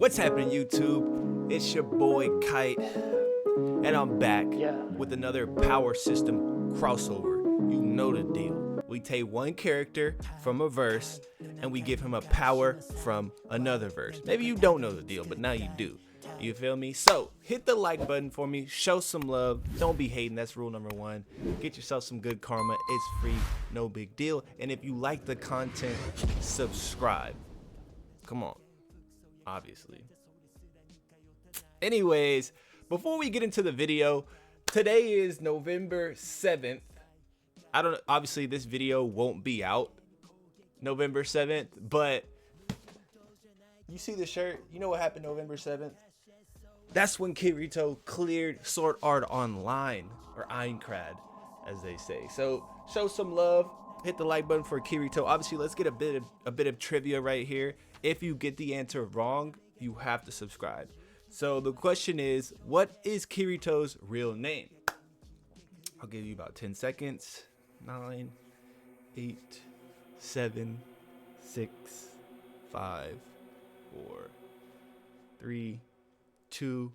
What's happening, YouTube? It's your boy Kite, and I'm back with another power system crossover. You know the deal. We take one character from a verse and we give him a power from another verse. Maybe you don't know the deal, but now you do. You feel me? So hit the like button for me, show some love, don't be hating, that's rule number one. Get yourself some good karma, it's free, no big deal. And if you like the content, subscribe. Come on, obviously. Anyways, before we get into the video, today is November 7th. Obviously this video won't be out November 7th, but you see the shirt, you know what happened November 7th? That's when Kirito cleared Sword Art Online, or Aincrad, as they say. So show some love, hit the like button for Kirito. Obviously, let's get a bit of trivia right here. If you get the answer wrong, you have to subscribe. So the question is, what is Kirito's real name? I'll give you about 10 seconds. 9, 8, 7, 6, 5, 4, 3, 2,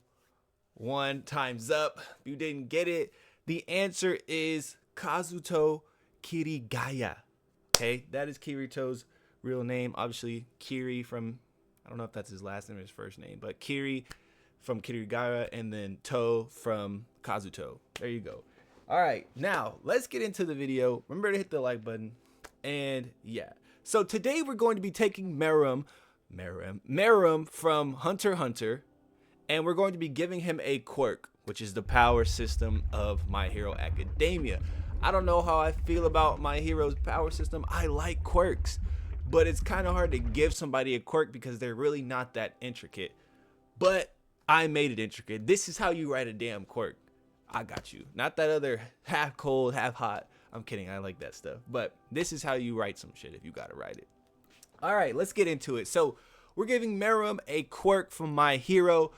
1. Time's up. If you didn't get it, the answer is Kazuto Kirigaya. Okay, that is Kirito's real name. Obviously, Kiri from, I don't know if that's his last name or his first name, but Kiri from Kirigaya, and then To from Kazuto. There you go. All right, now let's get into the video. Remember to hit the like button. And yeah, so today we're going to be taking MERUEM from Hunter x Hunter, and we're going to be giving him a quirk, which is the power system of My Hero Academia. I don't know how I feel about My Hero's power system. I like quirks, but it's kind of hard to give somebody a quirk because they're really not that intricate. But I made it intricate. This is how you write a damn quirk. I got you. Not that other half cold, half hot. I'm kidding. I like that stuff. But this is how you write some shit if you got to write it. All right, let's get into it. So we're giving MERUEM a quirk from My Hero.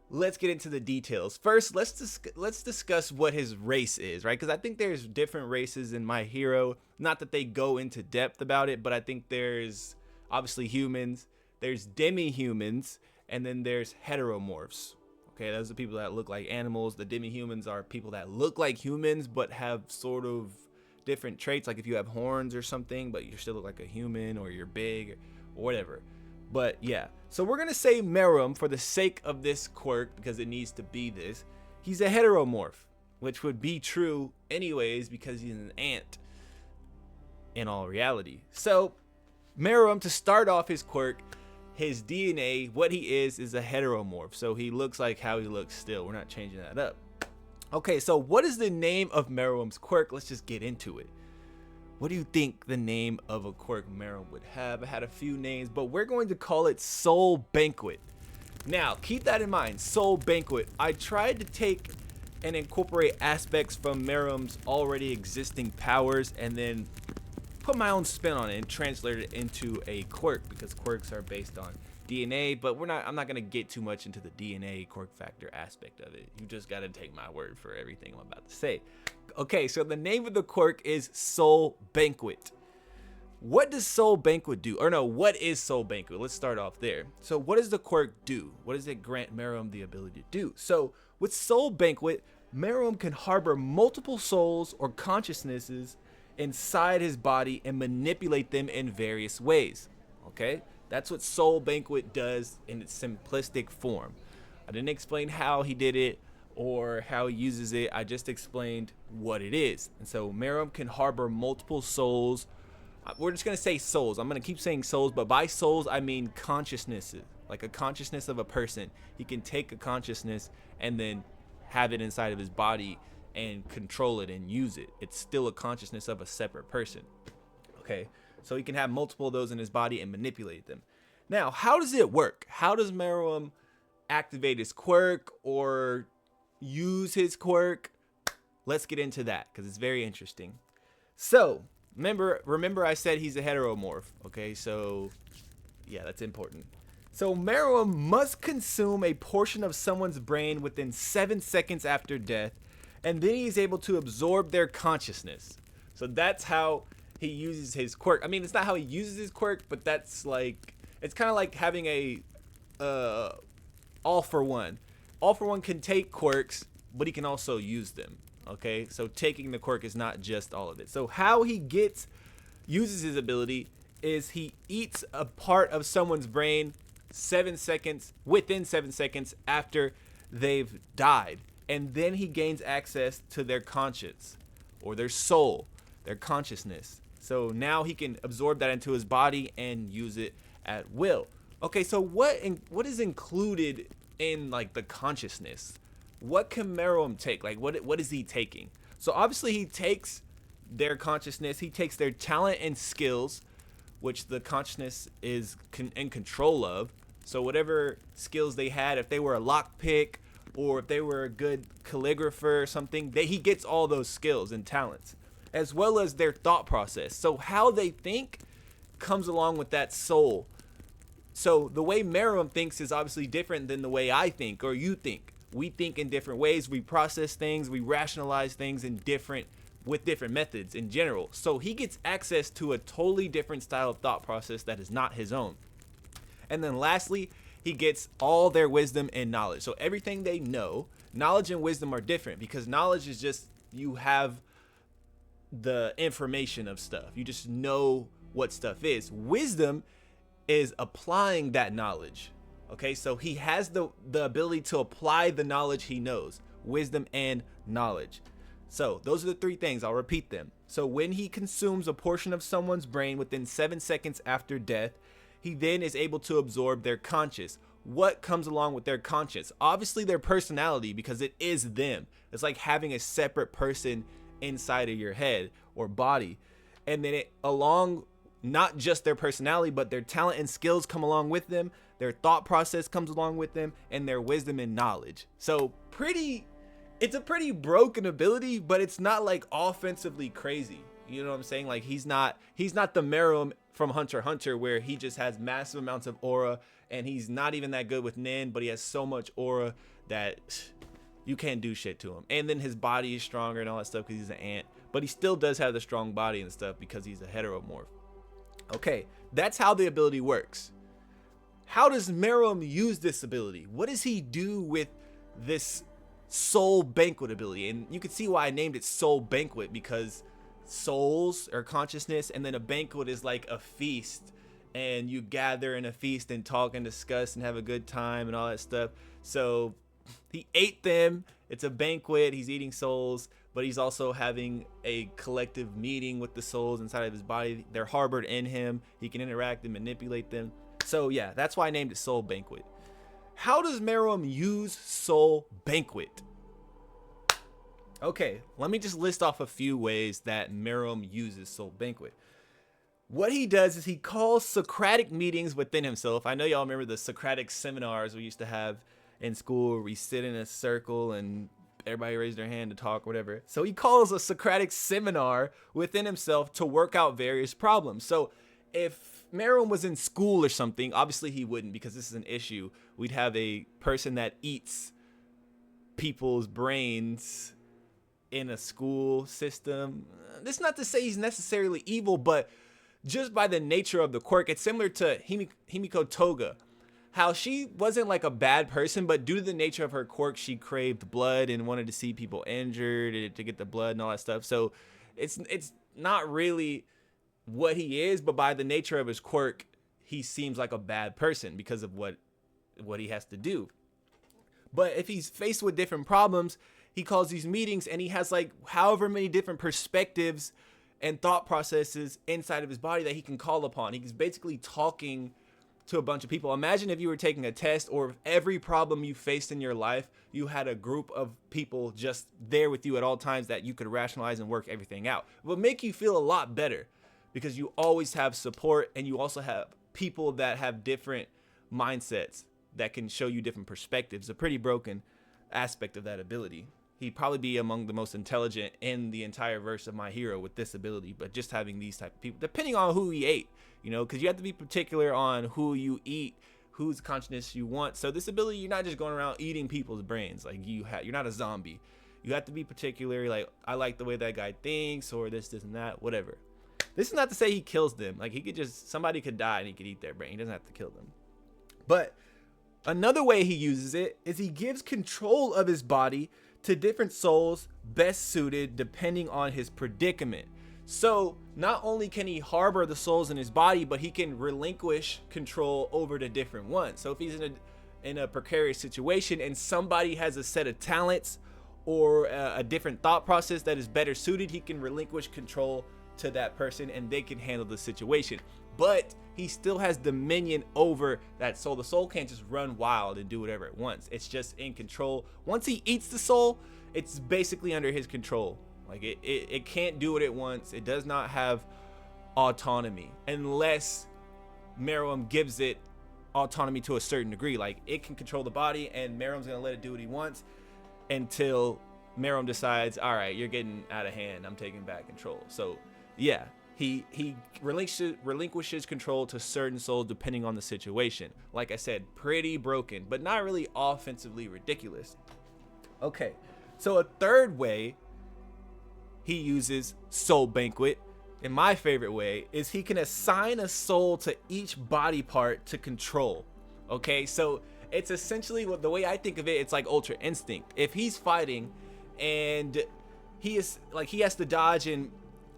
Let's get into the details. First, let's discuss what his race is, right? Because I think there's different races in My Hero. Not that they go into depth about it, but I think there's obviously humans, there's demi-humans, and then there's heteromorphs. Okay, those are people that look like animals. The demi-humans are people that look like humans but have sort of different traits, like if you have horns or something, but you still look like a human, or you're big or whatever. But yeah, so we're gonna say MERUEM for the sake of this quirk, because it needs to be this. He's a heteromorph, which would be true anyways because he's an ant in all reality. So MERUEM, to start off his quirk, his DNA, what he is a heteromorph. So he looks like how he looks still. We're not changing that up. Okay, so what is the name of MERUEM's quirk? Let's just get into it. What do you think the name of a quirk MERUEM would have? I had a few names, but we're going to call it Soul Banquet. Now, keep that in mind, Soul Banquet. I tried to take and incorporate aspects from MERUEM's already existing powers and then put my own spin on it and translate it into a quirk, because quirks are based on DNA, but I'm not gonna get too much into the DNA quirk factor aspect of it. You just gotta take my word for everything I'm about to say. Okay, so the name of the quirk is Soul Banquet. What does Soul Banquet do? Or no, what is Soul Banquet? Let's start off there. So what does the quirk do? What does it grant MERUEM the ability to do? So with Soul Banquet, MERUEM can harbor multiple souls or consciousnesses inside his body and manipulate them in various ways. Okay, that's what Soul Banquet does in its simplistic form. I didn't explain how he did it or how he uses it. I just explained what it is. And so MERUEM can harbor multiple souls. We're just gonna say souls. I'm gonna keep saying souls, but by souls I mean consciousnesses, like a consciousness of a person. He can take a consciousness and then have it inside of his body and control it and use it. It's still a consciousness of a separate person. Okay, so he can have multiple of those in his body and manipulate them. Now, how does it work? How does MERUEM activate his quirk or use his quirk? Let's get into that because it's very interesting. So remember I said he's a heteromorph. Okay, so yeah, that's important. So MERUEM must consume a portion of someone's brain within 7 seconds after death, and then he's able to absorb their consciousness. So that's how he uses his quirk. I mean, it's not how he uses his quirk, but that's like, it's kind of like having a uh all for one. All for one can take quirks, but he can also use them. Okay, so taking the quirk is not just all of it. So how he uses his ability is he eats a part of someone's brain within 7 seconds after they've died, and then he gains access to their conscience or their soul, their consciousness. So now he can absorb that into his body and use it at will. Okay, so what is included in like the consciousness? What can MERUEM take? Like what is he taking? So obviously he takes their consciousness, he takes their talent and skills, which the consciousness is in control of. So whatever skills they had, if they were a lockpick or if they were a good calligrapher or something, he gets all those skills and talents, as well as their thought process. So how they think comes along with that soul. So the way MERUEM thinks is obviously different than the way I think or you think. We think in different ways. We process things. We rationalize things with different methods in general. So he gets access to a totally different style of thought process that is not his own. And then lastly, he gets all their wisdom and knowledge. So everything they know, knowledge and wisdom are different, because knowledge is just you have the information of stuff. You just know what stuff is. Wisdom is applying that knowledge. Okay, so he has the ability to apply the knowledge he knows, wisdom and knowledge. So those are the three things. I'll repeat them. So when he consumes a portion of someone's brain within 7 seconds after death, he then is able to absorb their conscience. What comes along with their conscience? Obviously their personality, because it is them. It's like having a separate person inside of your head or body. And then not just their personality, but their talent and skills come along with them. Their thought process comes along with them, and their wisdom and knowledge. So it's a pretty broken ability, but it's not like offensively crazy. You know what I'm saying? Like he's not the MERUEM from Hunter x Hunter, where he just has massive amounts of aura, and he's not even that good with Nin, but he has so much aura that you can't do shit to him. And then his body is stronger and all that stuff because he's an ant, but he still does have the strong body and stuff because he's a heteromorph. Okay, that's how the ability works. How does MERUEM use this ability? What does he do with this soul banquet ability? And you can see why I named it Soul Banquet, because souls or consciousness, and then a banquet is like a feast, and you gather in a feast and talk and discuss and have a good time and all that stuff. So he ate them. It's a banquet. He's eating souls, but he's also having a collective meeting with the souls inside of his body. They're harbored in him. He can interact and manipulate them. So yeah, that's why I named it Soul Banquet. How does MERUEM use Soul Banquet? Okay, let me just list off a few ways that MERUEM uses Soul Banquet. What he does is he calls Socratic meetings within himself. I know y'all remember the Socratic seminars we used to have in school, where we sit in a circle and everybody raised their hand to talk or whatever. So he calls a Socratic seminar within himself to work out various problems. So if MERUEM was in school or something, obviously he wouldn't, because this is an issue. We'd have a person that eats people's brains in a school system. That's not to say he's necessarily evil, but just by the nature of the quirk, it's similar to Himiko Toga. How she wasn't like a bad person, but due to the nature of her quirk, she craved blood and wanted to see people injured to get the blood and all that stuff. So it's not really what he is, but by the nature of his quirk, he seems like a bad person because of what he has to do. But if he's faced with different problems, he calls these meetings, and he has like however many different perspectives and thought processes inside of his body that he can call upon. He's basically talking to a bunch of people. Imagine if you were taking a test, or if every problem you faced in your life, you had a group of people just there with you at all times that you could rationalize and work everything out. It would make you feel a lot better, because you always have support, and you also have people that have different mindsets that can show you different perspectives. A pretty broken aspect of that ability. He'd probably be among the most intelligent in the entire verse of My Hero with this ability, but just having these type of people, depending on who he ate, you know, because you have to be particular on who you eat, whose consciousness you want. So this ability, you're not just going around eating people's brains. Like you're not a zombie. You have to be particular. Like, I like the way that guy thinks, or this and that, whatever. This is not to say he kills them. Like somebody could die and he could eat their brain. He doesn't have to kill them. But Another way he uses it is he gives control of his body to different souls best suited depending on his predicament. So not only can he harbor the souls in his body, but he can relinquish control over the different ones. So if he's in a precarious situation and somebody has a set of talents or a different thought process that is better suited, he can relinquish control to that person and they can handle the situation. But he still has dominion over that soul. The soul can't just run wild and do whatever it wants. It's just in control. Once he eats the soul, it's basically under his control. Like it can't do what it wants. It does not have autonomy unless MERUEM gives it autonomy to a certain degree. Like it can control the body and MERUEM's gonna let it do what he wants until MERUEM decides, all right, you're getting out of hand, I'm taking back control. So yeah, he relinquishes control to certain souls depending on the situation. Like I said, pretty broken, but not really offensively ridiculous. Okay, so a third way he uses Soul Banquet, in my favorite way, is he can assign a soul to each body part to control. Okay, so it's essentially, what the way I think of it, it's like Ultra Instinct. If he's fighting and he has to dodge and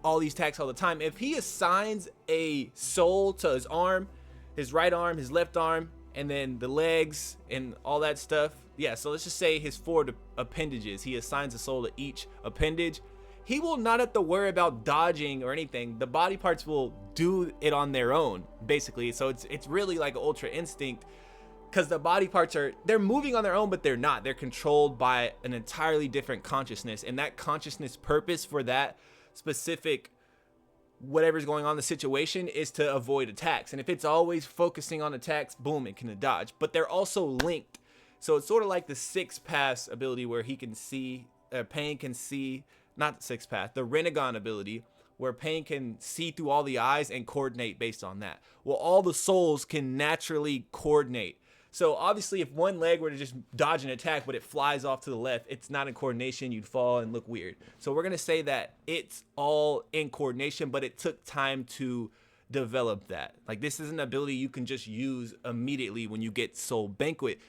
all these attacks all the time, if he assigns a soul to his arm, his right arm, his left arm, and then the legs and all that stuff, yeah, so let's just say his 4 appendages, he assigns a soul to each appendage, he will not have to worry about dodging or anything. The body parts will do it on their own, basically. So it's really like Ultra Instinct, because the body parts they're moving on their own, but they're not. They're controlled by an entirely different consciousness, and that consciousness purpose for that specific whatever's going on in the situation is to avoid attacks. And if it's always focusing on attacks, boom, it can dodge. But they're also linked. So it's sort of like the 6 pass ability where he can see, Pain can see, not the 6 path, the Renegon ability where Pain can see through all the eyes and coordinate based on that. Well, all the souls can naturally coordinate. So obviously if one leg were to just dodge an attack but it flies off to the left, it's not in coordination, you'd fall and look weird. So we're gonna say that it's all in coordination, but it took time to develop that. Like this is an ability you can just use immediately when you get Soul Banquet.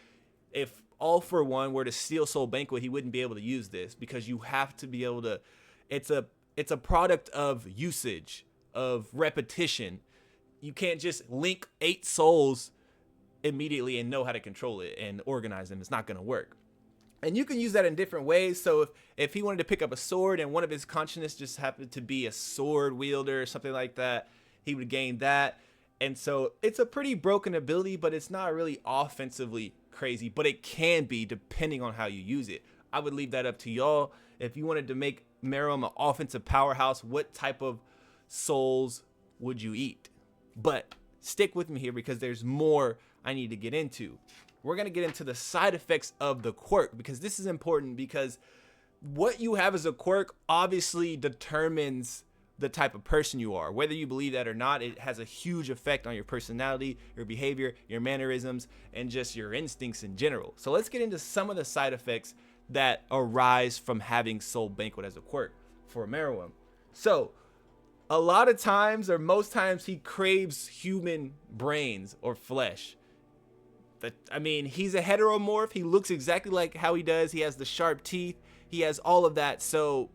If All For One were to steal Soul Banquet, he wouldn't be able to use this because you have to be able to, it's a product of usage, of repetition. You can't just link 8 souls immediately and know how to control it and organize them. It's not going to work. And you can use that in different ways. So if he wanted to pick up a sword and one of his consciousness just happened to be a sword wielder or something like that, he would gain that. And so it's a pretty broken ability, but it's not really offensively crazy, but it can be depending on how you use it. I would leave that up to y'all. If you wanted to make MERUEM an offensive powerhouse, what type of souls would you eat? But stick with me here because there's more I need to get into. We're going to get into the side effects of the quirk because this is important, because what you have as a quirk obviously determines the type of person you are. Whether you believe that or not, it has a huge effect on your personality, your behavior, your mannerisms, and just your instincts in general. So let's get into some of the side effects that arise from having Soul Banquet as a quirk for MERUEM. So a lot of times, or most times, he craves human brains or flesh. I mean, he's a heteromorph. He looks exactly like how he does. He has the sharp teeth. He has all of that. So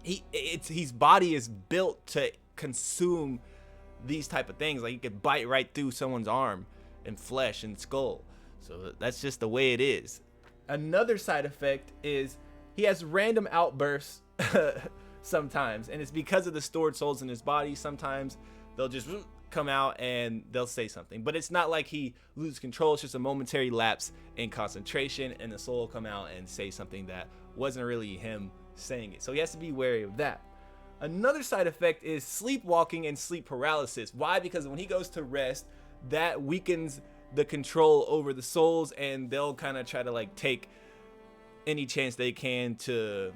his body is built to consume these type of things. Like he could bite right through someone's arm and flesh and skull. So that's just the way it is. Another side effect is he has random outbursts sometimes, and it's because of the stored souls in his body. Sometimes they'll just come out and they'll say something, but it's not like he loses control. It's just a momentary lapse in concentration, and the soul will come out and say something that wasn't really him saying it. So he has to be wary of that. Another side effect is sleepwalking and sleep paralysis. Why? Because when he goes to rest, that weakens the control over the souls, and they'll kind of try to like take any chance they can to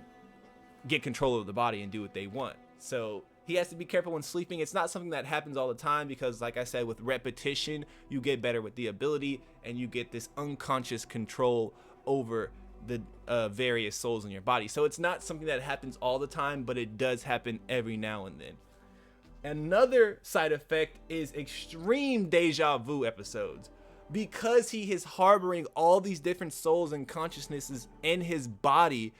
get control of the body and do what they want. So he has to be careful when sleeping. It's not something that happens all the time because, like I said, with repetition, you get better with the ability and you get this unconscious control over the various souls in your body. So it's not something that happens all the time, but it does happen every now and then. Another side effect is extreme deja vu episodes. because he is harboring all these different souls and consciousnesses in his body.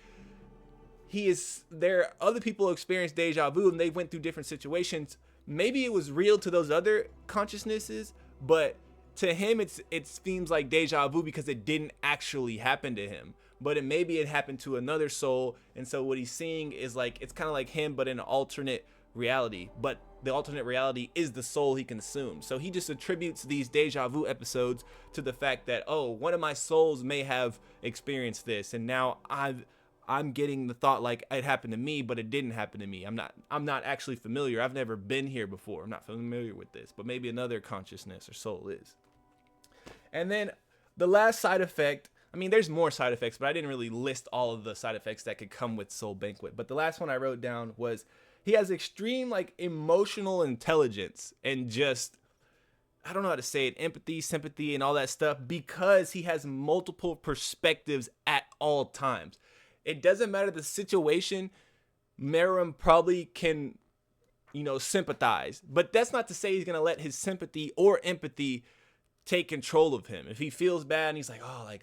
There are other people who experience deja vu and they went through different situations. Maybe it was real to those other consciousnesses, but to him it seems like deja vu because it didn't actually happen to him, but maybe it happened to another soul. And so what he's seeing is like, it's kind of like him but in an alternate reality, but the alternate reality is the soul he consumes. So he just attributes these deja vu episodes to the fact that, oh, one of my souls may have experienced this, and now I'm getting the thought like it happened to me, but it didn't happen to me. I'm not actually familiar. I've never been here before. I'm not familiar with this, but maybe another consciousness or soul is. And then the last side effect, I mean, there's more side effects, but I didn't really list all of the side effects that could come with Soul Banquet. But the last one I wrote down was he has extreme like emotional intelligence and just, I don't know how to say it, empathy, sympathy, and all that stuff, because he has multiple perspectives at all times. It doesn't matter the situation, MERUEM probably can, sympathize. But that's not to say he's going to let his sympathy or empathy take control of him. If he feels bad and he's like, oh, I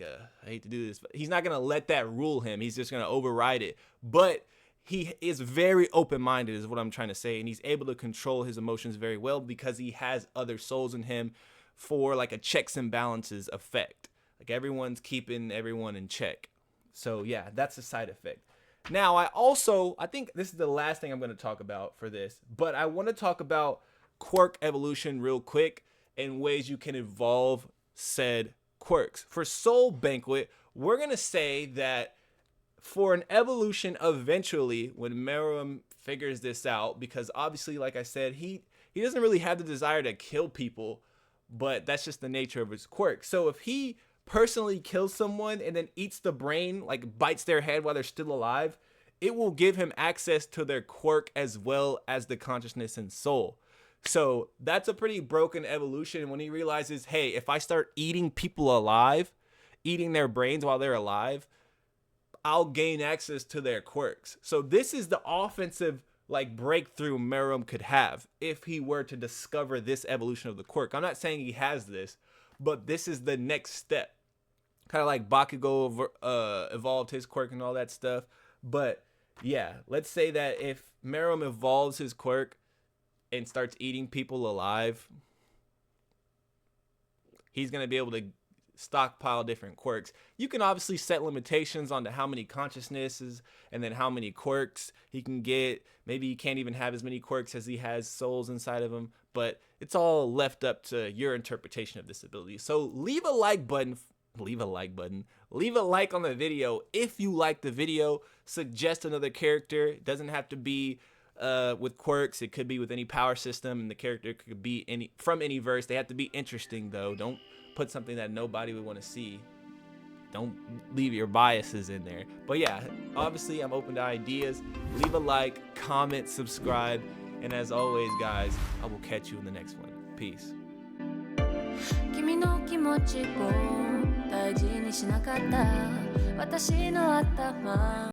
hate to do this, but he's not going to let that rule him. He's just going to override it. But he is very open-minded is what I'm trying to say. And he's able to control his emotions very well because he has other souls in him for like a checks and balances effect. Like everyone's keeping everyone in check. So yeah, that's a side effect. Now I think this is the last thing I'm going to talk about for this, but I want to talk about quirk evolution real quick and ways you can evolve said quirks. For Soul Banquet, we're going to say that for an evolution eventually, when MERUEM figures this out, because obviously, like I said, he doesn't really have the desire to kill people, but that's just the nature of his quirk. So if he personally kills someone and then eats the brain, like bites their head while they're still alive, it will give him access to their quirk as well as the consciousness and soul. So that's a pretty broken evolution when he realizes, hey, if I start eating people alive, eating their brains while they're alive, I'll gain access to their quirks. So this is the offensive like breakthrough MERUEM could have if he were to discover this evolution of the quirk. I'm not saying he has this, but this is the next step. Kind of like Bakugo evolved his quirk and all that stuff. But yeah, let's say that if MERUEM evolves his quirk and starts eating people alive, he's going to be able to stockpile different quirks. You can obviously set limitations on to how many consciousnesses and then how many quirks he can get. Maybe he can't even have as many quirks as he has souls inside of him, but it's all left up to your interpretation of this ability. So leave a like button, leave a like on the video if you like the video. Suggest another character. It doesn't have to be with quirks. It could be with any power system, and the character could be from any verse. They have to be interesting though. Don't put something that nobody would want to see. Don't leave your biases in there. But yeah, obviously I'm open to ideas. Leave a like, comment, subscribe, and as always guys, I will catch you in the next one. Peace. 君の気持ちを大事にしなかった私の頭